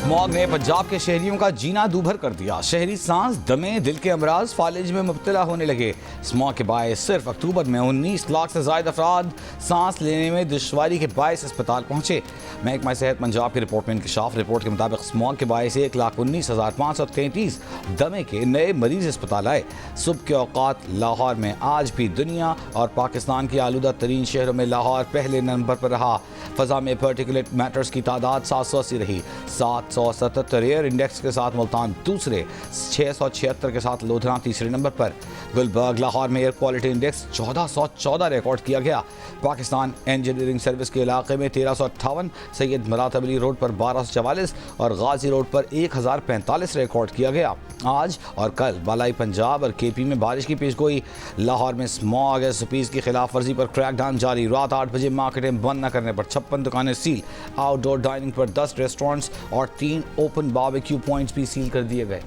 Smog ने पंजाब के शहरियों का जीना दूभर कर दिया। शहरी सांस, दमे, दिल के अमराज, फालिज में मुब्तला होने लगे। स्मॉग के बायस सिर्फ अक्टूबर में 19 लाख से ज़ायद अफराद सांस लेने में दुश्वारी के बायस अस्पताल पहुंचे। महकमा सेहत पंजाब की रिपोर्ट में इंकशाफ रिपोर्ट के मुताबिक स्मॉग के बायस 1,19,533 दमे के नए मरीज अस्पताल आए। सुबह के औकात लाहौर में आज भी दुनिया और पाकिस्तान के आलूदा तरीन शहरों में लाहौर पहले नंबर पर रहा। फ़ज़ा में पार्टिकुलेट मैटर्स की तादाद 780 रही। 777 एयर इंडेक्स के साथ मुल्तान दूसरे, 676 के साथ लोधरा तीसरे नंबर पर। गुलबर्ग लाहौर में एयर क्वालिटी इंडेक्स 1414 रिकॉर्ड किया गया। पाकिस्तान इंजीनियरिंग सर्विस के इलाके में 1358, सैयद मरातब अली रोड पर 1244 और गाजी रोड पर 1045 रिकॉर्ड किया गया। आज और कल बालाई पंजाब और केपी में बारिश की पेशगोई। लाहौर में स्मॉग एसओपीज़ की खिलाफ वर्जी पर क्रैकडाउन जारी। रात 8 बजे मार्केटें बंद न करने पर 56 दुकानें सील। आउटडोर डाइनिंग पर 10 रेस्टोरेंट्स और 3 ओपन बारबेक्यू पॉइंट्स भी सील कर दिए गए।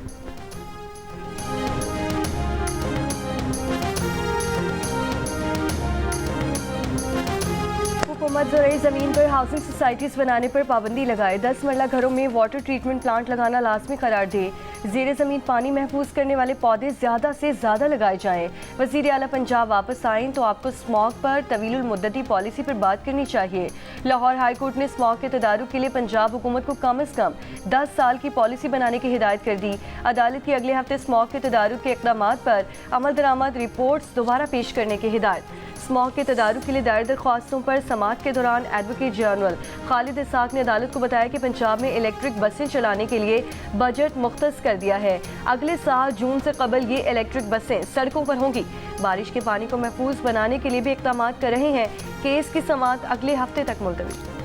हुकूमत ज़रूरी ज़मीन पर हाउसिंग सोसाइटीज़ बनाने पर पाबंदी लगाए। 10 मरला घरों में वाटर ट्रीटमेंट प्लांट लगाना लाजमी करार दे। ज़ेरे ज़मीन पानी महफूज करने वाले पौधे ज़्यादा से ज़्यादा लगाए जाएँ। वज़ीर आला पंजाब वापस आएँ तो आपको स्मॉग पर तवीलुल मुद्दती पॉलिसी पर बात करनी चाहिए। लाहौर हाई कोर्ट ने स्मॉग के तदारुक के लिए पंजाब हुकूमत को कम अज़ कम 10 साल की पॉलिसी बनाने की हिदायत कर दी। अदालत की अगले हफ्ते स्मॉग के तदारुक के इक़दामात पर अमल दरामद रिपोर्ट्स दोबारा पेश करने की हिदायत। स्मॉग के तदारुक के लिए दायर दरख्वास्तों पर समाअत के दौरान एडवोकेट जनरल खालिद इसाक ने अदालत को बताया कि पंजाब में इलेक्ट्रिक बसें चलाने के लिए बजट मुख्तस कर दिया है। अगले साल जून से कबल ये इलेक्ट्रिक बसें सड़कों पर होंगी। बारिश के पानी को महफूज बनाने के लिए भी इक़दाम कर रहे हैं। केस की समाअत अगले हफ्ते तक मुलतवी।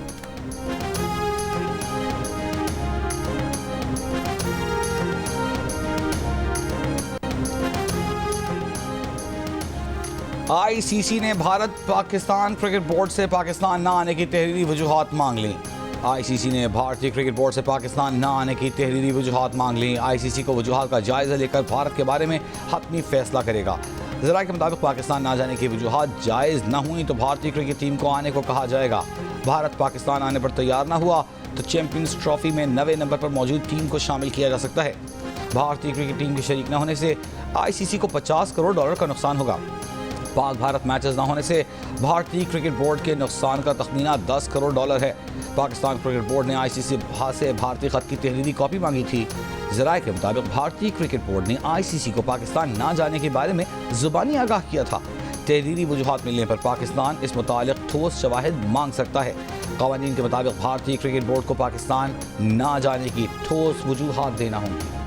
आईसीसी ने भारत पाकिस्तान क्रिकेट बोर्ड से पाकिस्तान न आने की तहरीरी वजूहात मांग ली। आईसीसी ने भारतीय क्रिकेट बोर्ड से पाकिस्तान न आने की तहरीरी वजूहात मांग ली। आईसीसी को वजूहात का जायजा लेकर भारत के बारे में हतमी फैसला करेगा। ज़राए के मुताबिक पाकिस्तान न जाने की वजूहात जायज़ न हुई तो भारतीय क्रिकेट टीम को आने को कहा जाएगा। भारत पाकिस्तान आने पर तैयार न हुआ तो चैंपियंस ट्रॉफी में 9वें नंबर पर मौजूद टीम को शामिल किया जा सकता है। भारतीय क्रिकेट टीम के शरीक न होने से आईसीसी को $50 करोड़ का नुकसान होगा। पाक भारत मैचेस न होने से भारतीय क्रिकेट बोर्ड के नुकसान का तखमीना $10 करोड़ है। पाकिस्तान क्रिकेट बोर्ड ने आईसीसी से भारतीय खत की तहरीरी कॉपी मांगी थी। ज़राए के मुताबिक भारतीय क्रिकेट बोर्ड ने आईसीसी को पाकिस्तान ना जाने के बारे में ज़ुबानी आगाह किया था। तहरीरी वजूहात मिलने पर पाकिस्तान इस मुतालिक ठोस शवाहिद मांग सकता है। क़वानीन के मुताबिक भारतीय क्रिकेट बोर्ड को पाकिस्तान ना जाने की ठोस वजूहात देना होंगी।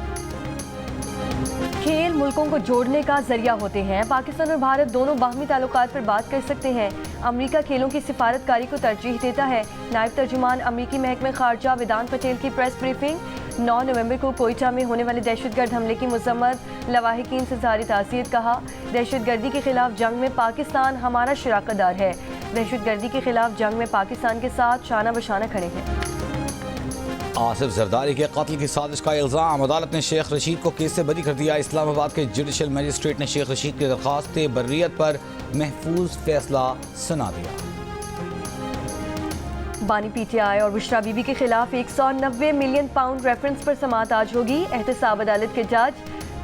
खेल मुल्कों को जोड़ने का जरिया होते हैं। पाकिस्तान और भारत दोनों बाहमी ताल्लुकात पर बात कर सकते हैं। अमरीका खेलों की सिफारतकारी को तरजीह देता है। नायब तर्जुमान अमरीकी महकमे खारजा वेदांत पटेल की प्रेस ब्रीफिंग। 9 नवंबर को कोयटा में होने वाले दहशतगर्द हमले की मजम्मत। लवाहिकीन से जारी ताज़ियत कहा, दहशतगर्दी के खिलाफ जंग में पाकिस्तान हमारा शराकतदार है। दहशतगर्दी के खिलाफ जंग में पाकिस्तान के साथ शाना बशाना खड़े हैं। आसिफ जरदारी के कत्ल की साजिश का इल्ज़ाम। अदालत ने शेख रशीद को केस से बरी कर दिया। इस्लामाबाद के जुडिशल मजिस्ट्रेट ने शेख रशीद की दरख्वास्त बर्रियत पर महफूज फैसला सुना दिया। बानी पीटीआई और बुशरा बीबी के खिलाफ 190 मिलियन पाउंड रेफरेंस पर समाअत आज होगी। एहतसाब अदालत के जज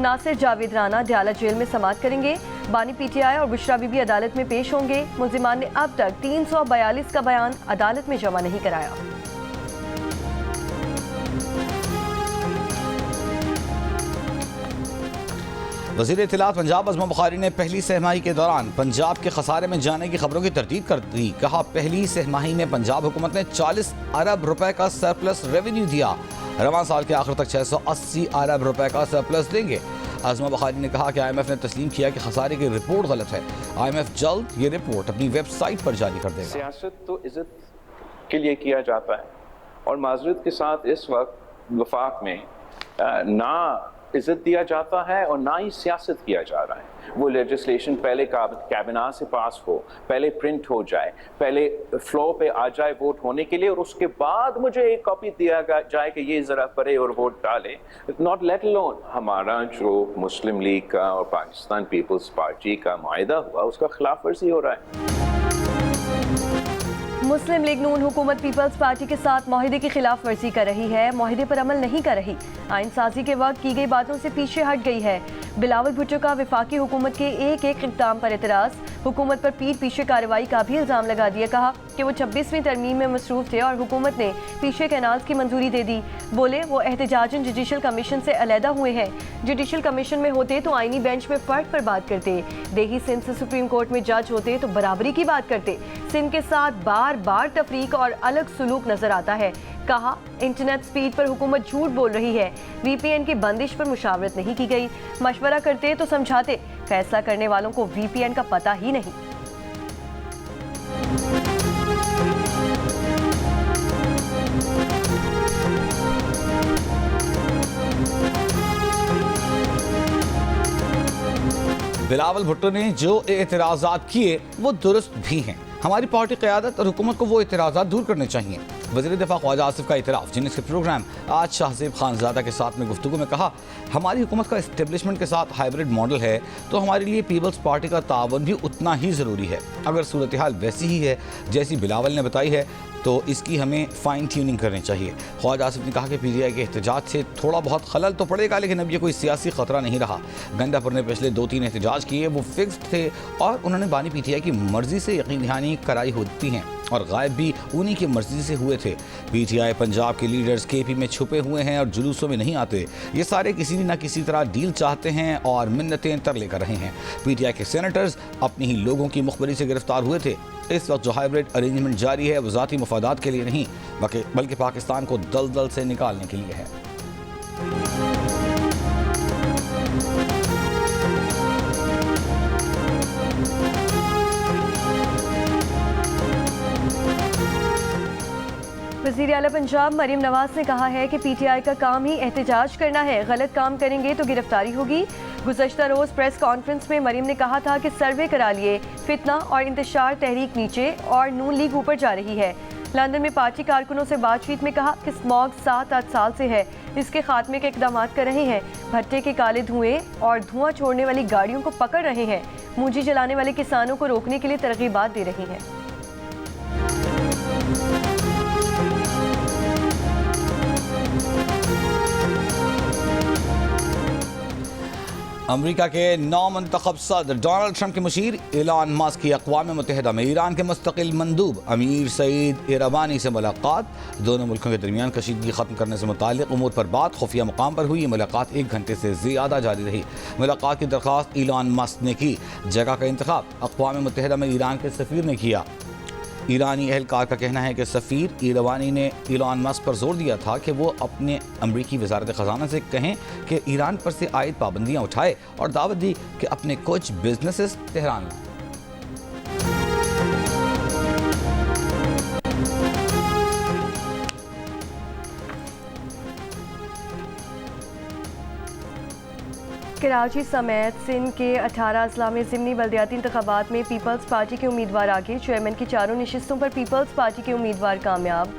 नासिर जावेद राना डयाला जेल में समाअत करेंगे। बानी पीटीआई और बुशरा बीबी अदालत में पेश होंगे। मुल्जिमान ने अब तक 342 का बयान अदालत में जमा नहीं कराया। वज़ीर इत्तलात पंजाब अज़मा बुखारी ने पहली सहमाही के दौरान पंजाब के खसारे में जाने की खबरों की तरदीद कर दी। कहा, पहली सहमाही में पंजाब हुकूमत ने 40 अरब रुपए का सरप्लस रेवेन्यू दिया। रवां साल के आखिर तक 680 अरब रुपए का सरप्लस देंगे। अज़मा बुखारी ने कहा कि IMF ने तस्लीम किया कि खसारे की रिपोर्ट गलत है। IMF जल्द ये रिपोर्ट अपनी वेबसाइट पर जारी कर देगा। सियासत तो इज्जत के लिए किया जाता है और माजरत के साथ इस वक्त वफाक में ना इज्जत दिया जाता है और ना ही सियासत किया जा रहा है। वो लेजिस्लेशन पहले कैबिना से पास हो, पहले प्रिंट हो जाए, पहले फ्लोर पे आ जाए वोट होने के लिए और उसके बाद मुझे एक कॉपी दिया जाए कि ये ज़रा पढ़े और वोट डाले। नॉट लेट अलोन हमारा जो मुस्लिम लीग का और पाकिस्तान पीपल्स पार्टी का मुआहिदा हुआ उसका खिलाफ वर्जी हो रहा है। मुस्लिम लीग नून हुकूमत पीपल्स पार्टी के साथ माहिदे की खिलाफ वर्जी कर रही है, माहिदे पर अमल नहीं कर रही। आइन साजी के वक्त की गई बातों से पीछे हट गई है। बिलावल भुट्टो का वफाकी हुकूमत के एक इक़दाम पर एतराज़, हुकूमत पर पीठ पीछे कार्रवाई का भी इल्ज़ाम लगा दिया। कहा कि वो 26वीं तरमीम में मसरूफ थे और हुकूमत ने पीछे कैनाल्स की मंजूरी दे दी। बोले वो एहतजाजन जुडिशल कमीशन से अलहदा हुए हैं। जुडिशल कमीशन में होते तो आइनी बेंच में फ़र्क पर बात करते, देही सिंध से सुप्रीम कोर्ट में जज होते तो बराबरी की बात करते। सिंध के साथ बार बार तफरीक और अलग सुलूक नजर आता है। कहा इंटरनेट स्पीड पर हुकूमत झूठ बोल रही है, VPN की बंदिश पर मुशावरत नहीं की गई। मशवरा करते तो समझाते, फैसला करने वालों को VPN का पता ही नहीं। बिलावल भुट्टो ने जो एतराज़ात किए वो दुरुस्त भी हैं। हमारी पार्टी क़यादत और हुकूमत को वो एतराज़ात दूर करने चाहिए। वज़ीर दिफ़ा ख्वाजा आसिफ का इतराफ़ जिन्हें के प्रोग्राम आज शाहज़ेब खानज़ादा के साथ में गुफ्तगू में कहा, हमारी हुकूमत का इस्टेब्लिशमेंट के साथ हाइब्रिड मॉडल है तो हमारे लिए पीपल्स पार्टी का तावन भी उतना ही ज़रूरी है। अगर सूरत हाल वैसी ही है जैसी बिलावल ने बताई है तो इसकी हमें फ़ाइन ट्यूनिंग करनी चाहिए। ख्वाजा आसिफ ने कहा कि PTI के एहतजाज से थोड़ा बहुत खलल तो पड़ेगा, लेकिन अब ये कोई सियासी ख़तरा नहीं रहा। गंडापुर ने पिछले 2-3 एहतजाज किए, वो फिक्स्ड थे और उन्होंने बानी PTI की मर्ज़ी से यकीन दहानी कराई होती हैं और गायब भी उन्हीं की मर्ज़ी से हुए थे। PTI पंजाब के लीडर्स KP में छुपे हुए हैं और जुलूसों में नहीं आते। ये सारे किसी न किसी तरह डील चाहते हैं और मिन्नतें तरले कर रहे हैं। PTI के सेनेटर्स अपनी ही लोगों की मुखबरी से गिरफ्तार हुए थे। इस वक्त जो हाइब्रिड अरेंजमेंट जारी है वो ज़ाती मफादात के लिए नहीं बल्कि पाकिस्तान को दलदल से निकालने के लिए है। वज़ीर आला पंजाब मरीम नवाज ने कहा है कि PTI का काम ही एहतजाज करना है, गलत काम करेंगे तो गिरफ्तारी होगी। गुज़श्ता रोज़ प्रेस कॉन्फ्रेंस में मरीम ने कहा था कि सर्वे करा लिए, फितना और इंतशार तहरीक नीचे और नून लीग ऊपर जा रही है। लंदन में पार्टी कारकुनों से बातचीत में कहा कि स्मॉग 7-8 साल से है, इसके खात्मे के इकदाम कर रहे हैं। भट्टे के काले धुएं और धुआं छोड़ने वाली गाड़ियों को पकड़ रहे हैं। मूंजी जलाने वाले किसानों को रोकने के लिए तरगीबात दे रही हैं। अमेरिका के नौमंतखब सदर डोनाल्ड ट्रंप के मुशीर एलन मस्क की अक़वाम मुत्तहिदा में ईरान के मुस्तकिल मंदूब अमीर सईद इरावानी से मुलाकात। दोनों मुल्कों के दरमियान कशीदगी ख़त्म करने से मुताल्लिक़ उमूर पर बात खुफिया मुकाम पर हुई। मुलाकात 1 घंटे से ज़्यादा जारी रही। मुलाकात की दरख्वास्त एलन मस्क ने की। जगह का इंतखाब अक़वाम मुत्तहिदा में ईरान के सफ़ीर ने किया। ईरानी एहलकार का कहना है कि सफ़ीर इरवानी ने एलन मस्क पर जोर दिया था कि वो अपने अमरीकी वज़ारत ख़ज़ाना से कहें कि ईरान पर से आयद पाबंदियाँ उठाए और दावत दी कि अपने कुछ बिजनेसेस तेहरान लाएं। कराची समेत सिंध के 18 अजला में ज़िमनी बल्दियाती इंतखाबात में पीपल्स पार्टी के उम्मीदवार आगे। चेयरमैन की 4 नशिस्तों पर पीपल्स पार्टी के उम्मीदवार कामयाब।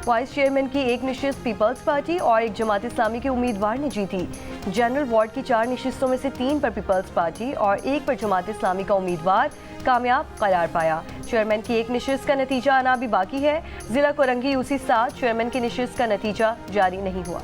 वाइस चेयरमैन की 1 नशिस्त पीपल्स पार्टी और 1 जमात इस्लामी के उम्मीदवार ने जीती। जनरल वार्ड की 4 नशिस्तों में से 3 पर पीपल्स पार्टी और 1 पर जमात इस्लामी का उम्मीदवार कामयाब करार पाया। चेयरमैन की 1 नशिस्त का नतीजा आना भी बाकी है। जिला कोरंगी UC 7 चेयरमैन की नशिस्त का नतीजा जारी नहीं हुआ।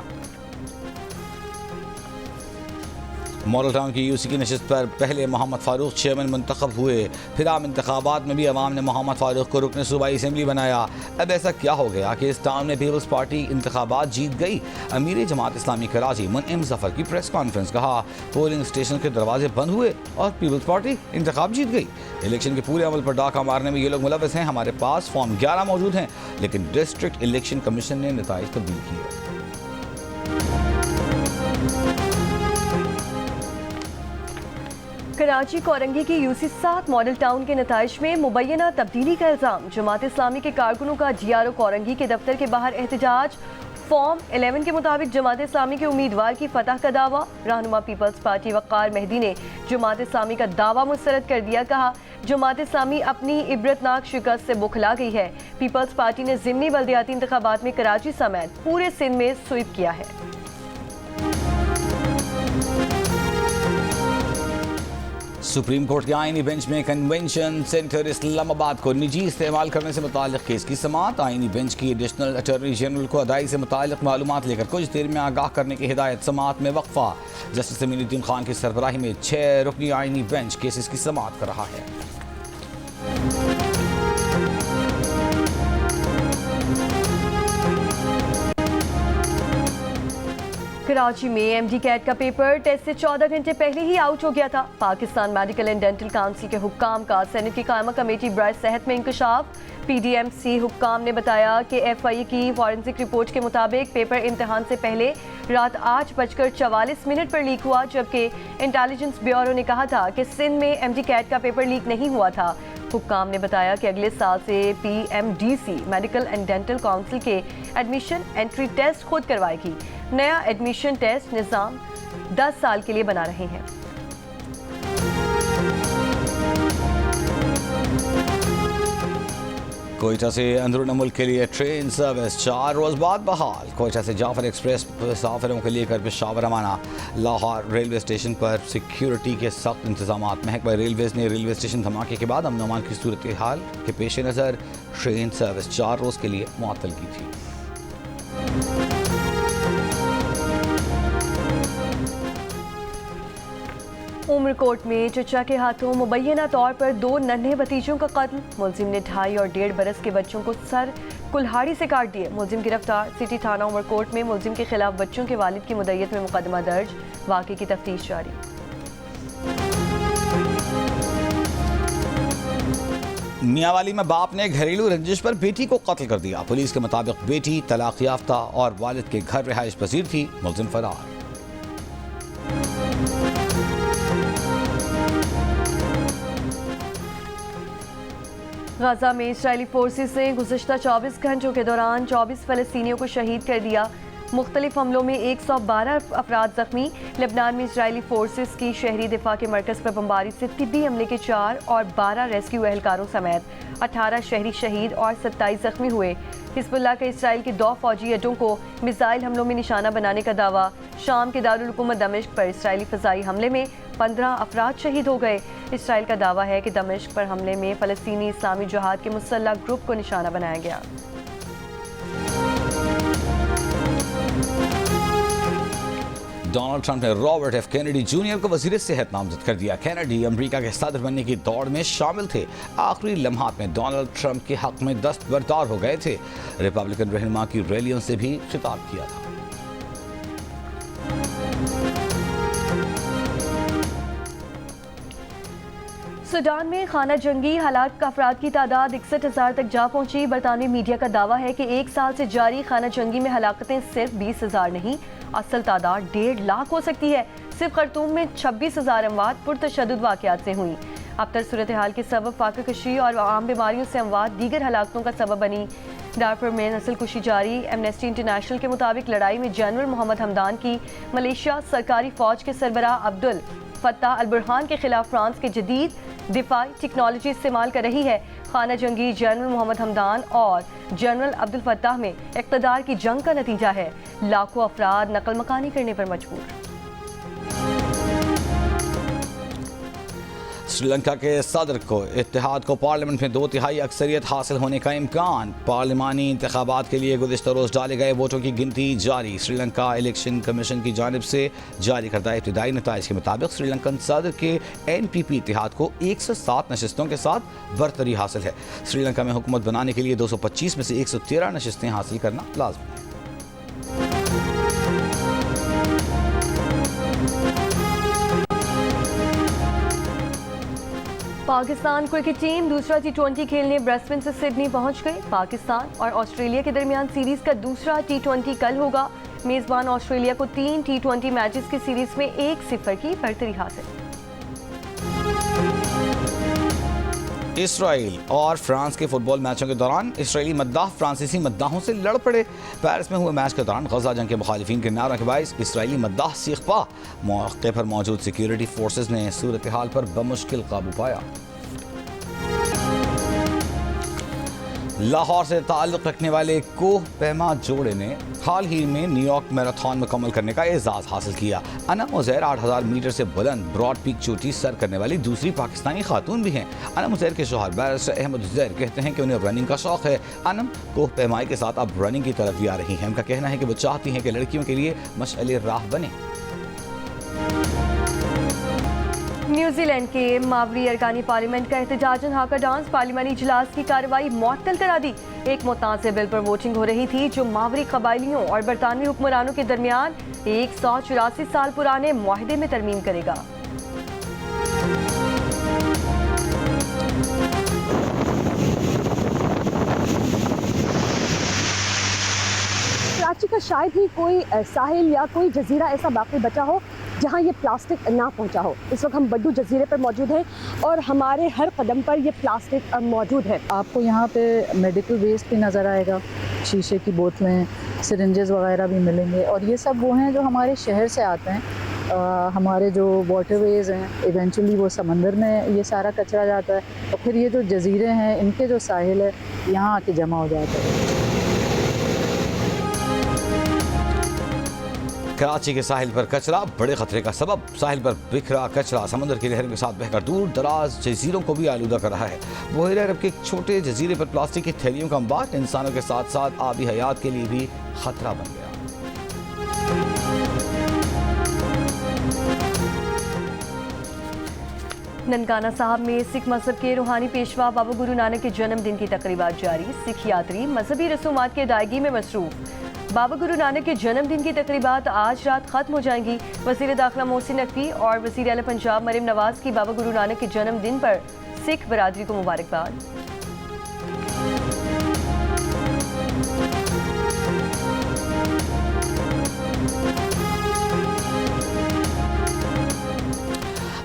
मॉडल टाउन की UC की नशिस्त पर पहले मोहम्मद फारूक चेयरमैन मुंतखब हुए। फिर आम इंतखाबात में भी अवाम ने मोहम्मद फारूक को रुकन सूबाई असम्बली बनाया। अब ऐसा क्या हो गया कि इस टाउन में पीपल्स पार्टी इंतखाबात जीत गई। अमीर जमात इस्लामी कराची मुनइम ज़फ़र की प्रेस कॉन्फ्रेंस, कहा पोलिंग स्टेशन के दरवाजे बंद हुए और पीपल्स पार्टी इंतखाब जीत गई। इलेक्शन के पूरे अमल पर डाका मारने में ये लोग मुलव्वस हैं। हमारे पास फॉर्म 11 मौजूद हैं, लेकिन डिस्ट्रिक्ट इलेक्शन कमीशन ने नताइज तब्दील किए। कराची कोरंगी की UC 7 मॉडल टाउन के नताइज में मुबैना तब्दीली का इल्ज़ाम। जमात इस्लामी के कारकुनों का GRO कोरंगी के दफ्तर के बाहर एहतजाज। फॉर्म 11 के मुताबिक जमात इस्लामी के उम्मीदवार की फतह का दावा। रहनुमा पीपल्स पार्टी वक़ार मेहदी ने जमात इस्लामी का दावा मुस्तरद कर दिया। कहा जमात इस्लामी अपनी इबरतनाक शिकस्त से बुखला गई है। पीपल्स पार्टी ने ज़िमनी बल्दियाती इंतखाबात में कराची समेत पूरे सिंध में स्वीप किया है। सुप्रीम कोर्ट के आईनी बेंच में कन्वेंशन सेंटर इस्लामाबाद को निजी इस्तेमाल करने से मुताल्लिक केस की समाअत। आईनी बेंच की एडिशनल अटॉर्नी जनरल को अदाई से मुताल्लिक मालूमात लेकर कुछ देर में आगाह करने की हिदायत। समाअत में वक्फा। जस्टिस अमीनुद्दीन खान की सरबराही में 6 रुकनी आईनी बेंच केसेस की समाअत कर रहा है। कराची में एमडी कैट का पेपर टेस्ट से 14 घंटे पहले ही आउट हो गया था। Pakistan medical and dental council के हुक्काम का सेनेट की कायमा कमेटी बराए सेहत में इंकशाफ। पीडीएमसी हुक्काम ने बताया कि एफआईए की फॉरेंसिक रिपोर्ट के मुताबिक पेपर इम्तिहान से पहले रात 8:44 पर लीक हुआ, जबकि इंटेलिजेंस ब्यूरो ने कहा था कि सिंध में एमडी कैट का पेपर लीक नहीं हुआ था। हुक्काम ने बताया कि अगले साल से PMDC medical and dental council के एडमिशन एंट्री टेस्ट खुद करवाएगी। नया एडमिशन टेस्ट निज़ाम 10 साल के लिए बना रहे हैं। कोयटा से अंदरूनी मुल्क के लिए ट्रेन सर्विस 4 रोज बाद बहाल। कोयटा से जाफर एक्सप्रेस मुसाफिरों के लिए कर पेशावर रवाना। लाहौर रेलवे स्टेशन पर सिक्योरिटी के सख्त इंतजाम। महकमा रेलवेज ने रेलवे स्टेशन धमाके के बाद अमन अमान की सूरत हाल के पेश नज़र ट्रेन सर्विस 4 रोज के लिए मुअत्तल की थी। उमरकोट में चचा के हाथों मुबैना तौर पर 2 नन्हे भतीजों का कत्ल। मुलजिम ने 2.5 और 1.5 बरस के बच्चों को सर कुल्हाड़ी से काट दिए। मुलजिम गिरफ्तार। सिटी थाना उमरकोट में मुलजिम के खिलाफ बच्चों के वालिद की मुद्दत में मुकदमा दर्ज। वाक़े की तफ्तीश जारी। मियांवाली में बाप ने घरेलू रंजिश पर बेटी को कत्ल कर दिया। पुलिस के मुताबिक बेटी तलाक याफ्ता और वालिद के घर रिहाइश पजीर थी। मुलजिम फरार। गाजा में इजरायली फोर्सेस ने गुज़श्ता 24 घंटों के दौरान 24 फ़लस्तीनियों को शहीद कर दिया। मुख्तलिफ हमलों में 112 अफराद जख्मी। लेबनान में इजरायली फोर्सेस की शहरी दिफा के मरकज़ पर बमबारी से तिब्बी हमले के 4 और 12 रेस्क्यू एहलकारों समेत 18 शहरी शहीद और 27 जख्मी हुए। हिज़्बुल्लाह के इसराइल के 2 फौजी अड्डों को मिसाइल हमलों में निशाना बनाने का दावा। शाम के दारुल हुकूमत दमिश्क पर इसराइली फ़ज़ाई हमले में 15 अफराद शहीद हो गए। इसराइल का दावा है कि दमिश्क पर हमले में फ़लस्तीनी इस्लामी जिहाद के मुसल्लह ग्रुप को निशाना बनाया गया। डोनाल्ड ट्रंप ने रॉबर्ट एफ कैनेडी जूनियर को वज़ीर सेहत नामजद कर दिया। कैनेडी अमेरिका के सदर बनने की दौड़ में शामिल थे। आखिरी लम्हात में डोनाल्ड ट्रंप के हक में दस्तबरदार हो गए थे। रिपब्लिकन रहनुमा की रैलियों से भी खिताब किया था। सूडान में खाना जंगी हालात का अफराद की तादाद 61,000 तक जा पहुंची। बरतानवी मीडिया का दावा है कि 1 साल से जारी खाना जंगी में हलाकतें सिर्फ 20,000 नहीं, असल तादाद 1.5 लाख हो सकती है। सिर्फ खर्तूम में 26,000 अमवात पुरतशद्दुद वाक़यात से हुई। अबतर सूरत हाल के सबब फाका कशी और आम बीमारियों से अमवात दीगर हलाकतों का सबब बनी। डारफुर में नस्ल कुशी जारी। एमनेस्टी इंटरनेशनल के मुताबिक लड़ाई में जनरल मोहम्मद हमदान की मलेशिया सरकारी फौज के सरबराह अब्दुल फत्ताह अल बुरहान के खिलाफ फ्रांस के जदीद दिफाई टेक्नोलॉजी इस्तेमाल कर रही है। खाना जंगी जनरल मोहम्मद हमदान और जनरल अब्दुल फत्ताह में इक़्तिदार की जंग का नतीजा है। लाखों अफराद नकल मकानी करने पर मजबूर। श्रीलंका के सदर को इत्तेहाद को पार्लियामेंट में 2/3 अक्सरियत हासिल होने का इम्कान। पार्लिमानी इंतखाबात के लिए गुज़िश्ता रोज़ डाले गए वोटों की गिनती जारी। श्रीलंका इलेक्शन कमीशन की जानिब से जारी करदा इब्तिदाई नताइज के मुताबिक श्रीलंकन सदर के NPP इत्तेहाद को 107 नशिस्तों के साथ बरतरी हासिल है। श्रीलंका में हुकूमत बनाने के लिए 225 में से 113 नशिस्तें हासिल करना लाजमी है। पाकिस्तान क्रिकेट टीम दूसरा T20 खेलने ब्रिस्बेन से सिडनी पहुंच गई। पाकिस्तान और ऑस्ट्रेलिया के दरमियान सीरीज का दूसरा T20 कल होगा। मेजबान ऑस्ट्रेलिया को 3 T20 मैचेस की सीरीज में 1-0 की बढ़तरी हासिल। इसराइल और फ्रांस के फुटबॉल मैचों के दौरान इसराइली मद्दाह फ्रांसीसी मद्दाहों से लड़ पड़े। पेरिस में हुए मैच के दौरान गजा जंग के मुखालिफिन के नारों के बाइस इसराइली मद्दाह सीख पा। मौके पर मौजूद सिक्योरिटी फोर्सेज ने सूरत हाल पर बमुश्किल काबू पाया। लाहौर से ताल्लुक़ रखने वाले कोह पहमा जोड़े ने हाल ही में न्यूयॉर्क मैराथन मुकम्मल करने का एजाज़ हासिल किया। अनम उज़ैर 8000 मीटर से बुलंद ब्रॉड पीक चोटी सर करने वाली दूसरी पाकिस्तानी खातून भी हैं। अनम उज़ैर के शौहर बैरिस्टर अहमद उज़ैर कहते हैं कि उन्हें रनिंग का शौक़ है। अनम कोह पैमाई के साथ अब रनिंग की तरफ भी आ रही हैं। उनका कहना है कि वो चाहती हैं कि लड़कियों के लिए मशअले राह बने। न्यूजीलैंड के मावरी अरकानी पार्लियामेंट का एहतजाजन हाका डांस पार्लिमानी इजलास की कार्रवाई मुअत्तल करा दी। एक मुतासिर बिल पर वोटिंग हो रही थी जो मावरी कबायलियों और बरतानवी हुक्मरानों के दरमियान 184 साल पुराने मुआहदे में तरमीम करेगा। कराची का शायद ही कोई साहिल या कोई जजीरा ऐसा बाकी बचा हो जहां ये प्लास्टिक ना पहुंचा हो। इस वक्त हम बड्डू जजीरे पर मौजूद हैं और हमारे हर कदम पर ये प्लास्टिक मौजूद है। आपको यहाँ पे मेडिकल वेस्ट भी नज़र आएगा, शीशे की बोतलें, सिरिंजेस वगैरह भी मिलेंगे और ये सब वो हैं जो हमारे शहर से आते हैं। हमारे जो वाटरवेज़ हैं इवेंचुअली वो समंदर में ये सारा कचरा जाता है और फिर ये जो जजीरे हैं इनके जो साहिल है यहाँ आके जमा हो जाता है। कराची के साहिल पर कचरा बड़े खतरे का सबब। साहिल पर बिखरा कचरा समंदर की लहरों के साथ बहकर दूर दराज जजीरों को भी आलूदा कर रहा है। बहरे अरब के एक छोटे जजीरे पर प्लास्टिक की थैलियों का अंबार इंसानों के साथ साथ आबी हयात के लिए भी खतरा बन गया। ननकाना साहब में सिख मजहब के रूहानी पेशवा बाबा गुरु नानक के जन्मदिन की तकरीबात जारी। सिख यात्री मजहबी रसूमात की अदायगी में मसरूफ। बाबा गुरु नानक के जन्मदिन की तकरीबात आज रात खत्म हो जाएंगी। वज़ीर दाखिला मोहसिन नकवी और वज़ीर आला पंजाब मरीम नवाज की बाबा गुरु नानक के जन्मदिन पर सिख बरादरी को मुबारकबाद।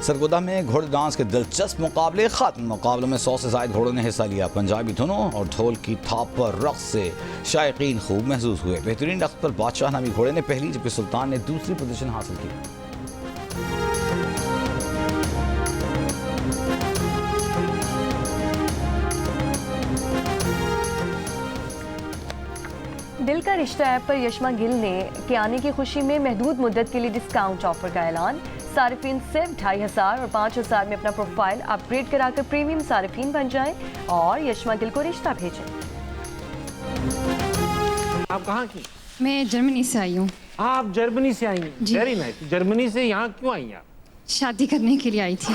सरगोदा में घोड़े डांस के दिलचस्प मुकाबले खत्म। मुकाबलों में 100 से ज़ायद घोड़ों ने हिस्सा लिया। पंजाबी धुनों और ढोल की थाप पर रक़्स से शायकीन खूब महसूस हुए। बेहतरीन रक़्स पर बादशाह नामी घोड़े ने पहली जबकि सुल्तान ने दूसरी पोजीशन हासिल की। दिल का रिश्ता ऐप पर यशमा गिल ने के आने की खुशी में महदूद मुद्दत के लिए डिस्काउंट ऑफर का ऐलान। सारिफीन सिर्फ 2500 और 5000 में अपना प्रोफाइल अपग्रेड कराकर प्रीमियम सारिफीन बन जाएं और यशमा गिल को रिश्ता भेजें। आप कहाँ की? मैं जर्मनी से आई हूँ। आप जर्मनी से आई हैं? जी। Very nice. जर्मनी से यहाँ क्यों आई हैं आप? शादी करने के लिए आई थी।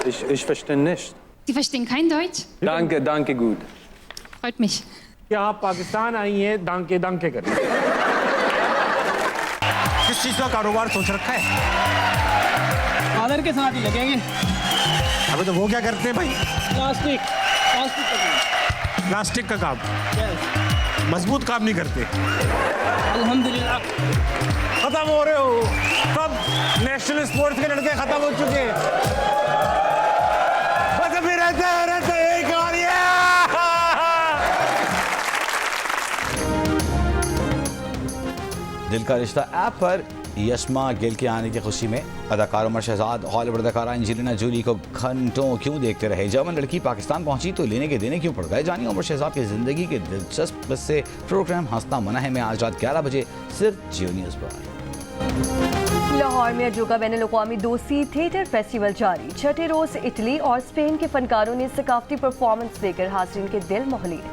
Ich verstehe nicht. Sie verstehen kein Deutsch? Danke, danke, gut. Freut mich. क्या आप पाकिस्तान आई हैं दांके दांके करने? किस चीज का कारोबार सोच रखा है? फादर के साथ ही लगेंगे। अबे तो वो क्या करते हैं भाई? प्लास्टिक का प्लास्टिक का काम। मजबूत काम नहीं करते। अल्हम्दुलिल्लाह खत्म हो रहे हो। सब नेशनल स्पोर्ट्स के लड़के खत्म हो चुके हैं। बस अभी रहते एक और ये। दिल का रिश्ता ऐप पर यशमा गिल के आने की खुशी में अदाकार उमर शहजाद हॉलीवुड अदाकारा एंजेलिना जूली को घंटों क्यों देखते रहे। जर्मन लड़की पाकिस्तान पहुंची तो लेने के देने क्यों पड़ गए। जानिए उमर शहजाद की जिंदगी के दिलचस्प किस्से। प्रोग्राम हंसना मना है में आज रात 11 बजे सिर्फ जियो न्यूज़ पर। लाहौर में अजोका बैनुल अक़वामी दोस्ती थिएटर फेस्टिवल जारी। छठे रोज इटली और स्पेन के फनकारों ने सकाफती परफॉर्मेंस देकर हाज़रीन के दिल मोह लिए।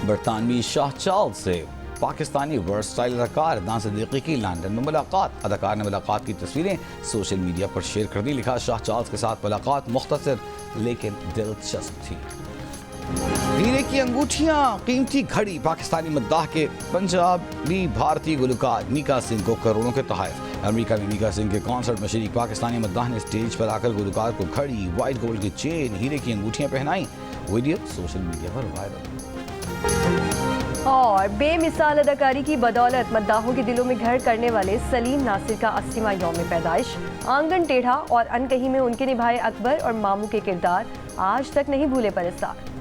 बरतानवी शाह चार्ल्स से पाकिस्तानी वर्सटाइल अदाकार अदनान सिद्दीकी की लंदन में मुलाकात। अदाकार ने मुलाकात की तस्वीरें सोशल मीडिया पर शेयर कर दी। लिखा, शाह चार्ल्स के साथ मुलाकात मुख्तसर लेकिन दिलचस्प थी। हीरे की अंगूठियां, कीमती घड़ी। पाकिस्तानी मद्दाह के पंजाबी भारतीय गुलकार मीका सिंह को करोड़ों के तोहफे। अमेरिका में मीका सिंह के कॉन्सर्ट में शरीक पाकिस्तानी मद्दाह ने स्टेज पर आकर गुलकार को घड़ी, वाइट गोल्ड की चेन, हीरे की अंगूठियां पहनाई। वीडियो सोशल मीडिया पर वायरल। और बेमिसाल अदाकारी की बदौलत मद्दाहों के दिलों में घर करने वाले सलीम नासिर का 80वां यौम पैदाइश। आंगन टेढ़ा और अनकही में उनके निभाए अकबर और मामू के किरदार आज तक नहीं भूले परस्तार।